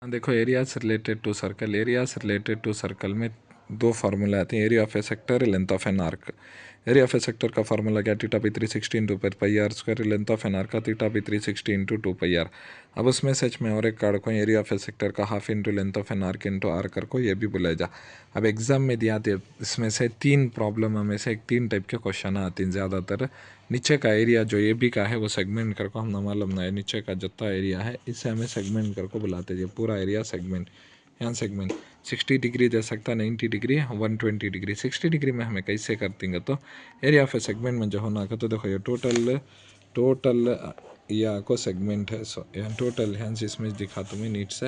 देखो areas related to circle, areas related to circle में दो फार्मूला आते हैं, area of a sector, length of an arc. Area of a sector का formula क्या, theta by 360 into pi R square, length of an arc का theta by 360 into 2 pi R. अब उसमें सच में और एक कार्ड को एरिया ऑफ ए सेक्टर का half into length of an arc into R कर को ये भी बुलाया जा। अब एग्जाम में दिया थे इसमें से तीन प्रॉब्लम में से एक तीन टाइप के क्वेश्चन आते हैं ज़्यादातर। नीचे का एरिया जो ए बी का है वो सेगमेंट कर को हम ना मालूम ना है, नीचे का जितना एरिया है इसे हमें सेगमेंट कर को बुलाते हैं, पूरा एरिया सेगमेंट। यहाँ सेगमेंट 60 डिग्री दे सकता, 90 डिग्री, 120 डिग्री। 60 डिग्री में हमें कैसे कर देंगे तो एरिया ऑफ ए सेगमेंट में जो होना का, तो देखो ये टोटल या को सेगमेंट है। सो यहाँ टोटल यहाँ से इसमें दिखा तुम्हें नीट से,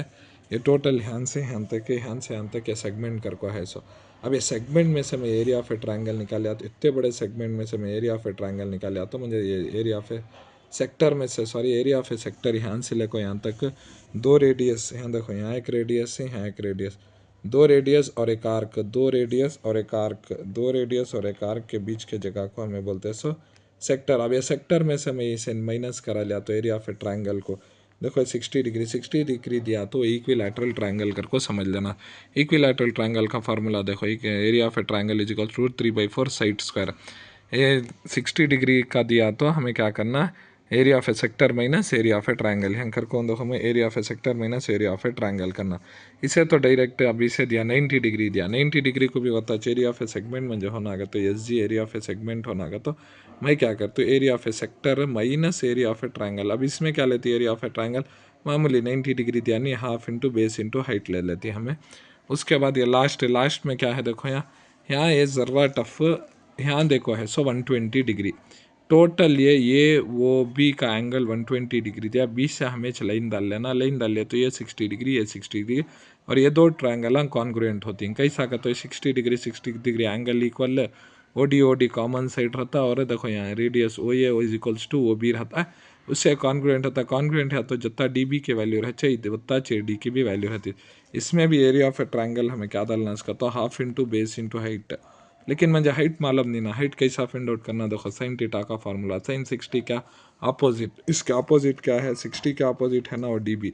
ये टोटल यहाँ से यहाँ तक है, यहाँ से यहाँ तक ये सेगमेंट कर को है। सो अब ये सेगमेंट में से मैं एरिया ऑफ ए ट्रायंगल निकाले आता, इतने बड़े सेगमेंट में से मैं एरिया ऑफ ए ट्रायंगल निकाले आता, मुझे ये एरिया ऑफ ए सेक्टर में से, sorry area of a sector यहाँ से लेको यहाँ तक दो रेडियस, यहाँ देखो यहाँ एक रेडियस है, यहाँ एक रेडियस, दो रेडियस और एक आर्क, दो रेडियस और एक आर्क, दो रेडियस और एक आर्क के बीच के जगह को हमें बोलते हैं सो सेक्टर। अब ये सेक्टर में से मैं इसे माइनस करा लिया तो एरिया ऑफ ए ट्रायंगल को देखो 60 डिग्री दिया तो इक्विलैटरल ट्रायंगल कर को समझ लेना। इक्विलैटरल ट्रायंगल का फार्मूला देखो, area of a triangle is equal to 3/4 side square. ये 60 डिग्री का दिया तो हमें क्या करना, area of a sector minus area of a triangle, यहाँ कर को देखो हमें area of a sector minus area of a triangle करना। इसे तो डायरेक्ट अभी से दिया 90 डिग्री दिया, 90 डिग्री को भी होता है एरिया ऑफ ए सेगमेंट में जो होना तो S G area of A segment होना तो मैं क्या करता हूँ area of a sector minus area of a triangle. अब इसमें क्या लेती है एरिया ऑफ ए ट्रायंगल, मामूली 90 डिग्री दिया नहीं, half into base into height ले लेती है हमें। उसके बाद ये लास्ट में क्या है देखो, यहाँ ये ज़रा टफ, यहाँ देखो है सो 120 डिग्री टोटल, ये वो बी का एंगल 120 डिग्री दिया, बीच से हमें लाइन डाल लेना, लाइन डाल ले तो ये 60 डिग्री, ये 60 डिग्री, और ये दो ट्रायंगल कॉन्ग्रुएंट होती हैं। कैसा का तो 60 degree angle equal O D common side रहता है, और देखो यहाँ radius O A is equals to O B रहता है, उससे कॉन्ग्रुएंट होता है। कॉन्ग्रुएंट है तो जितना डी बी की वैल्यू रहती है उतना डी की भी वैल्यू रहती है। इसमें भी एरिया ऑफ ए ट्रायंगल हमें क्या डालना इसका, तो half into base into height, लेकिन मुझे हाइट मालूम नहीं ना, हाइट कैसा फाइंड आउट करना, देखो साइन थीटा का फार्मूला, साइन 60 क्या अपोजिट, इसके अपोजिट क्या है 60 के अपोजिट है ना और डी बी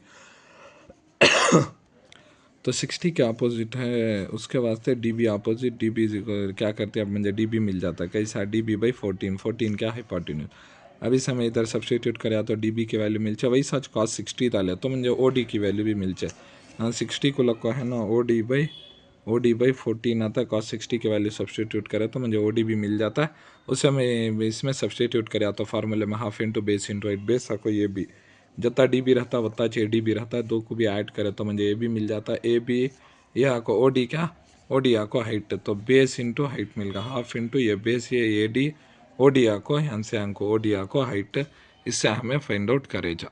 तो 60 के अपोजिट है, उसके वास्ते D B opposite, D B क्या करते हैं, अब मुझे डी बी मिल जाता है कैसा, डी बी बाई 14 क्या है 14। अभी से मैं इधर सब्सटीट्यूट कराया तो डी बी की वैल्यू मिल जाए, वही सच कॉस 60 डाले तो मुझे ओ डी की वैल्यू भी मिल जाए। हाँ 60 को लगता है ना ओ डी बाई 14 आता है, कॉस 60 की वैल्यू सब्सटीट्यूट करे तो मुझे ओ डी भी मिल जाता है। उससे मैं इसमें सब्सटीट्यूट कराया तो फार्मूले में half into base into height, base को ये भी जितना डी बी रहता है उतना चाहिए डी बी रहता है, दो को भी ऐड करे तो मुझे ए बी मिल जाता है, ए बी ये आको ओ डी क्या ओ डी आको हाइट, तो बेस इंटू हाइट मिल गया, हाफ इंटू ये बेस ये ए डी ओ डी आको यहाँ से हमको ओ डी आको हाइट, इससे हमें फाइंड आउट करे जा।